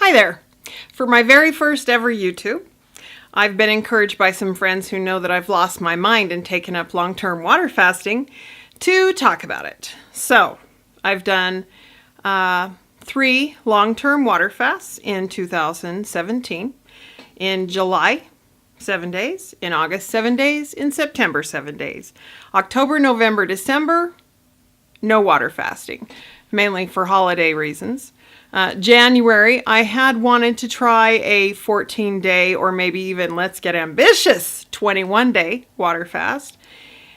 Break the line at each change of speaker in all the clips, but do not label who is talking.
Hi there. For my very first ever YouTube, I've been encouraged by some friends who know that I've lost my mind and taken up long-term water fasting to talk about it. So, I've done 3 long-term water fasts in 2017. In July, 7 days. In August, 7 days. In September, 7 days. October, November, December, no water fasting, mainly for holiday reasons. January, I had wanted to try a 14-day or maybe even, let's get ambitious, 21-day water fast.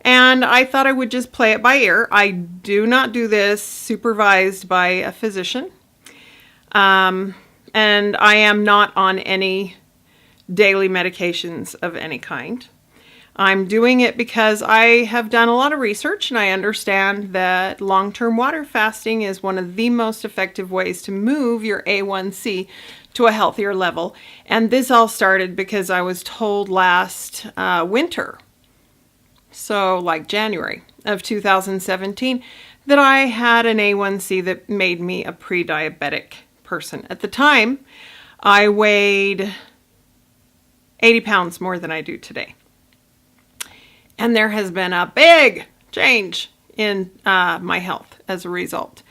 And I thought I would just play it by ear. I do not do this supervised by a physician. And I am not on any daily medications of any kind. I'm doing it because I have done a lot of research and I understand that long-term water fasting is one of the most effective ways to move your A1C to a healthier level. And this all started because I was told last winter, so like January of 2017, that I had an A1C that made me a pre-diabetic person. At the time, I weighed 80 pounds more than I do today. And there has been a big change in my health as a result.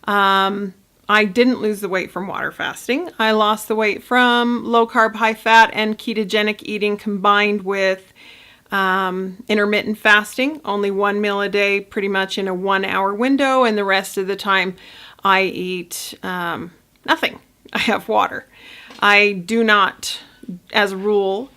I didn't lose the weight from water fasting. I lost the weight from low carb, high fat, and ketogenic eating combined with intermittent fasting. Only 1 meal a day, pretty much in a 1-hour window. And the rest of the time I eat nothing. I have water. I do not, as a rule,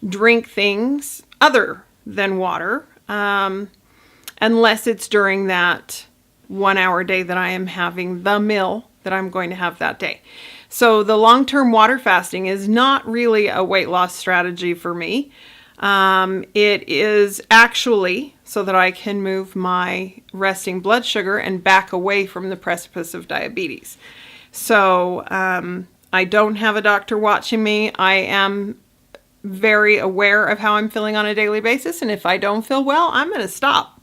drink things other than water, unless it's during that 1-hour day that I am having the meal that I'm going to have that day. So the long-term water fasting is not really a weight loss strategy for me. It is actually so that I can move my resting blood sugar and back away from the precipice of diabetes. So I don't have a doctor watching me. I am very aware of how I'm feeling on a daily basis, and if I don't feel well, I'm going to stop.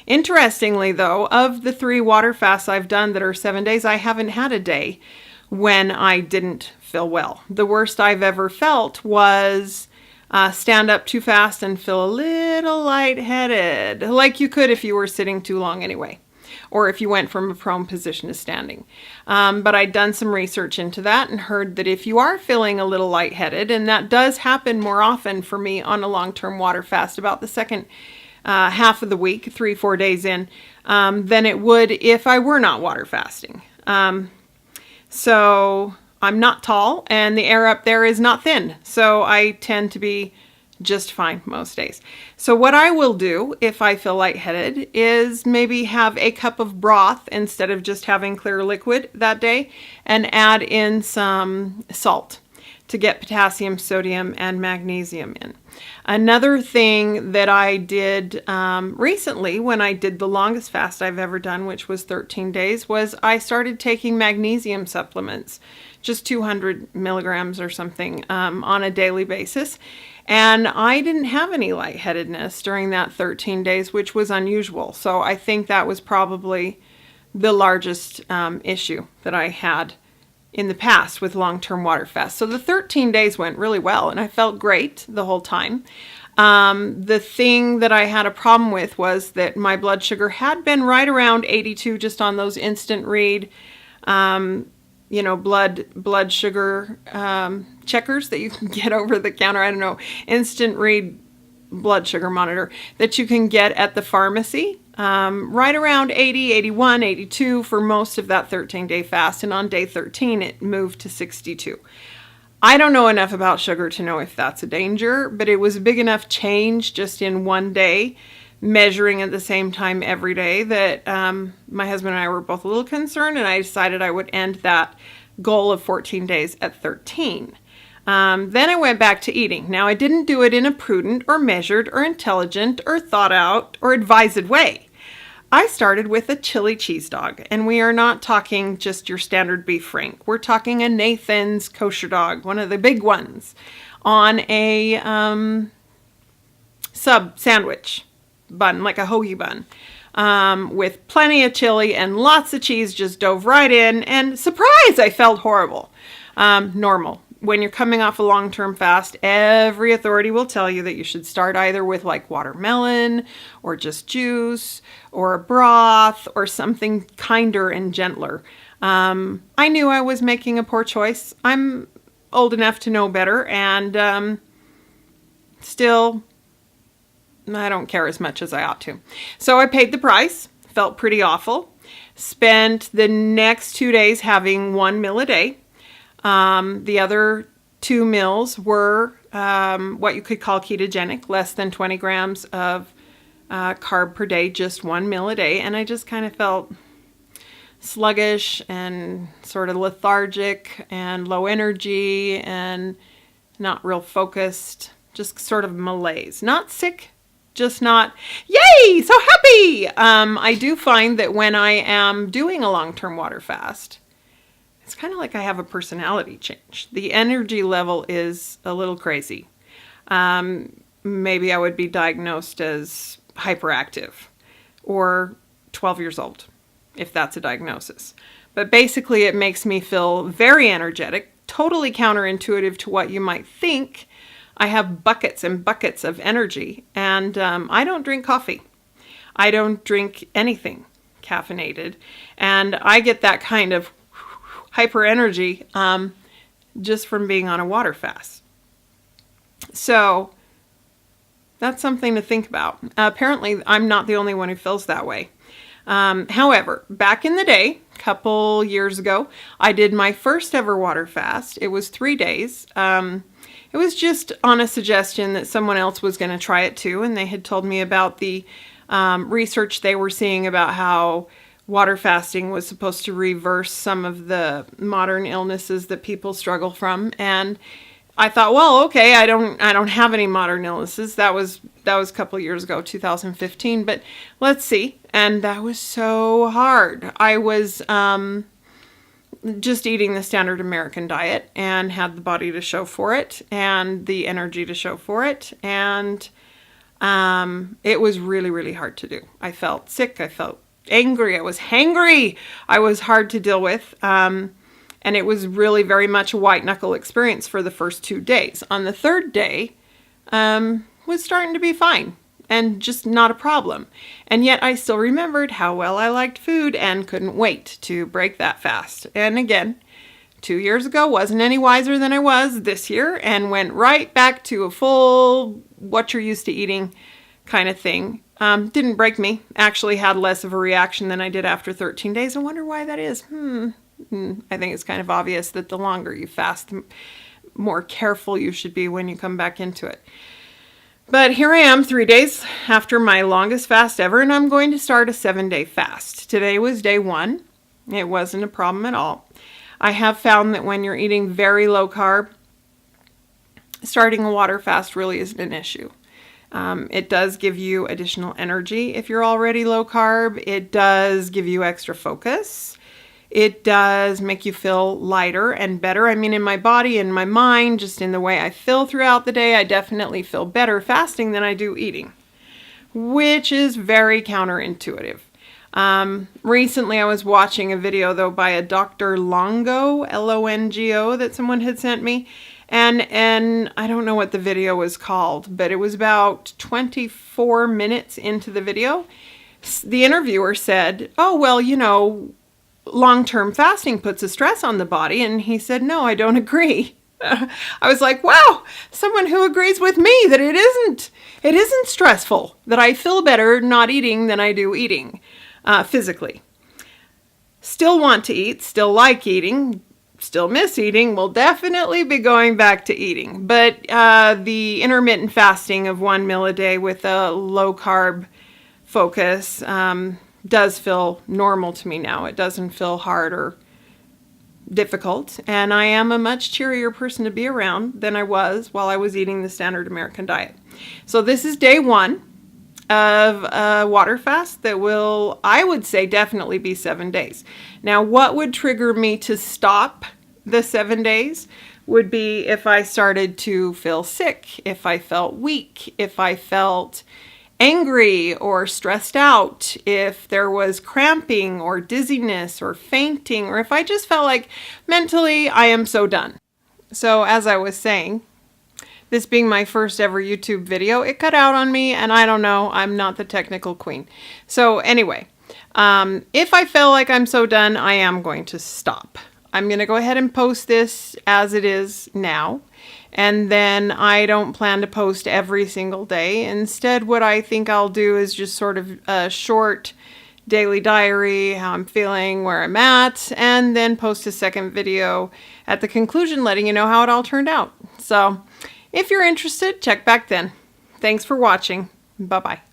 Interestingly, though, of the 3 water fasts I've done that are 7 days, I haven't had a day when I didn't feel well. The worst I've ever felt was stand up too fast and feel a little lightheaded, like you could if you were sitting too long anyway, or if you went from a prone position to standing. But I'd done some research into that and heard that if you are feeling a little lightheaded, and that does happen more often for me on a long-term water fast, about the second half of the week, 3-4 days in, than it would if I were not water fasting. So I'm not tall and the air up there is not thin. So I tend to be just fine most days. So what I will do if I feel lightheaded is maybe have a cup of broth instead of just having clear liquid that day, and add in some salt to get potassium, sodium, and magnesium in. Another thing that I did recently when I did the longest fast I've ever done, which was 13 days, was I started taking magnesium supplements, just 200 milligrams or something on a daily basis. And I didn't have any lightheadedness during that 13 days, which was unusual. So I think that was probably the largest issue that I had in the past with long-term water fasts. So the 13 days went really well and I felt great the whole time. The thing that I had a problem with was that my blood sugar had been right around 82 just on those instant read blood sugar checkers that you can get over the counter. I don't know, instant read blood sugar monitor that you can get at the pharmacy. Right around 80, 81, 82 for most of that 13-day fast. And on day 13, it moved to 62. I don't know enough about sugar to know if that's a danger, but it was a big enough change just in one day, measuring at the same time every day, that my husband and I were both a little concerned, and I decided I would end that goal of 14 days at 13. Then I went back to eating. Now, I didn't do it in a prudent or measured or intelligent or thought out or advised way. I started with a chili cheese dog, and we are not talking just your standard beef frank. We're talking a Nathan's kosher dog, one of the big ones, on a sub sandwich bun, like a hoagie bun, with plenty of chili and lots of cheese. Just dove right in, and surprise, I felt horrible. Normal. When you're coming off a long-term fast, every authority will tell you that you should start either with like watermelon or just juice or a broth or something kinder and gentler. I knew I was making a poor choice. I'm old enough to know better, and still, I don't care as much as I ought to. So I paid the price, felt pretty awful, spent the next 2 days having 1 meal a day. The other 2 meals were what you could call ketogenic, less than 20 grams of carb per day, just 1 meal a day. And I just kind of felt sluggish and sort of lethargic and low energy and not real focused, just sort of malaise. Not sick, just not, yay, so happy! I do find that when I am doing a long-term water fast, it's kind of like I have a personality change. The energy level is a little crazy. Maybe I would be diagnosed as hyperactive or 12 years old, if that's a diagnosis. But basically it makes me feel very energetic, totally counterintuitive to what you might think. I have buckets and buckets of energy, and I don't drink coffee. I don't drink anything caffeinated, and I get that kind of hyper energy just from being on a water fast. So that's something to think about. Apparently, I'm not the only one who feels that way. However, back in the day, a couple years ago, I did my first ever water fast. It was 3 days. It was just on a suggestion that someone else was going to try it too, and they had told me about the research they were seeing about how water fasting was supposed to reverse some of the modern illnesses that people struggle from. And I thought, well, okay, I don't have any modern illnesses. That was a couple years ago, 2015, but let's see. And that was so hard. I was just eating the standard American diet and had the body to show for it and the energy to show for it. And it was really, really hard to do. I felt sick. I felt angry. I was hangry. I was hard to deal with. And it was really very much a white knuckle experience for the first 2 days. On the third day, was starting to be fine and just not a problem. And yet I still remembered how well I liked food and couldn't wait to break that fast. And again, 2 years ago, wasn't any wiser than I was this year, and went right back to a full what you're used to eating kind of thing. Didn't break me. Actually had less of a reaction than I did after 13 days. I wonder why that is. I think it's kind of obvious that the longer you fast, the more careful you should be when you come back into it. But here I am 3 days after my longest fast ever, and I'm going to start a 7-day fast. Today was day 1. It wasn't a problem at all. I have found that when you're eating very low carb, starting a water fast really isn't an issue. It does give you additional energy if you're already low carb. It does give you extra focus. It does make you feel lighter and better. I mean, in my body and my mind, just in the way I feel throughout the day, I definitely feel better fasting than I do eating, which is very counterintuitive. Recently I was watching a video though by a Doctor Longo, Longo, that someone had sent me. And I don't know what the video was called, but it was about 24 minutes into the video. The interviewer said, oh, well, you know, long-term fasting puts a stress on the body. And he said, no, I don't agree. I was like, wow, someone who agrees with me that it isn't stressful, that I feel better not eating than I do eating physically. Still want to eat, still like eating, still miss eating, will definitely be going back to eating. But the intermittent fasting of 1 meal a day with a low carb focus does feel normal to me now. It doesn't feel hard or difficult. And I am a much cheerier person to be around than I was while I was eating the standard American diet. So this is day 1 of a water fast that will, I would say, definitely be 7 days. Now, what would trigger me to stop the 7 days would be if I started to feel sick, if I felt weak, if I felt angry or stressed out, if there was cramping or dizziness or fainting, or if I just felt like mentally I am so done. So as I was saying, this being my first ever YouTube video, it cut out on me, and I don't know, I'm not the technical queen. So anyway, if I feel like I'm so done, I am going to stop. I'm going to go ahead and post this as it is now. And then I don't plan to post every single day. Instead, what I think I'll do is just sort of a short daily diary, how I'm feeling, where I'm at, and then post a second video at the conclusion letting you know how it all turned out. So if you're interested, check back then. Thanks for watching. Bye-bye.